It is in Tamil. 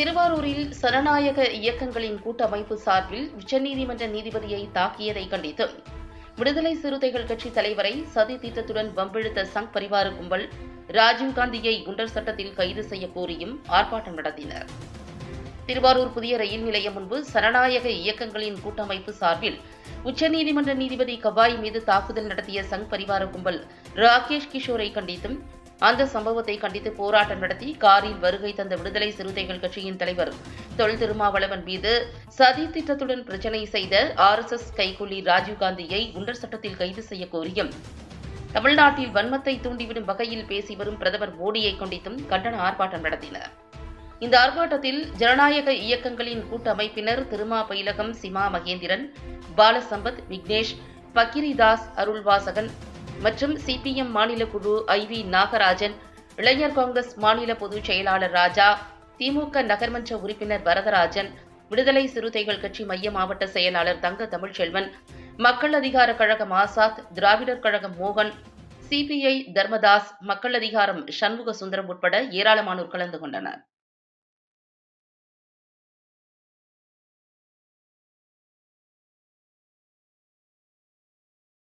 திருவாரூரில் சனநாயக இயக்கங்களின் கூட்டமைப்பு சார்பில் உச்சநீதிமன்ற நீதிபதியை தாக்கியதை கண்டித்து விடுதலை சிறுத்தைகள் கட்சி தலைவரை சதி திட்டத்துடன் வம்பிழுத்த சங் பரிவார கும்பல் ராஜீவ்காந்தியை குண்டர் சட்டத்தில் கைது செய்ய கோரியும் ஆர்ப்பாட்டம் நடத்தினர். திருவாரூர் புதிய ரயில் நிலையம் முன்பு சனநாயக இயக்கங்களின் கூட்டமைப்பு சார்பில் உச்சநீதிமன்ற நீதிபதி கவாய் மீது தாக்குதல் நடத்திய சங் பரிவார கும்பல் ராகேஷ் கிஷோரை கண்டித்தும் அந்த சம்பவத்தை கண்டித்து போராட்டம் நடத்தி காரில் வருகை தந்த விடுதலை சிறுத்தைகள் கட்சியின் தலைவர் தொல் திருமாவளவன் மீது சதி திட்டத்துடன் பிரச்சினை செய்த RSS கைக்கூலி ராஜீவ்காந்தியை குண்டர் சட்டத்தில் கைது செய்ய கோரியும் தமிழ்நாட்டில் வன்மத்தை தூண்டிவிடும் வகையில் பேசி வரும் பிரதமர் மோடியை கண்டித்தும் கண்டன ஆர்ப்பாட்டம் நடத்தினர். இந்த ஆர்ப்பாட்டத்தில் ஜனநாயக இயக்கங்களின் கூட்டமைப்பினர் திருமா பயிலகம், சிமா மகேந்திரன், பாலசம்பத், விக்னேஷ், பக்கிரிதாஸ், அருள்வாசகன் மற்றும் CPM மாநில குழு IV நாகராஜன், இளைஞர் காங்கிரஸ் மாநில பொதுச் செயலாளர் ராஜா, திமுக நகர்மன்ற உறுப்பினர் வரதராஜன், விடுதலை சிறுத்தைகள் கட்சி மைய மாவட்ட செயலாளர் தங்க தமிழ்ச்செல்வன், மக்கள் அதிகார கழகம் ஆசாத், திராவிடர் கழகம் மோகன், CPI தர்மதாஸ், மக்கள் அதிகாரம் சண்முக சுந்தரம் உட்பட ஏராளமானோர் கலந்து கொண்டனர்.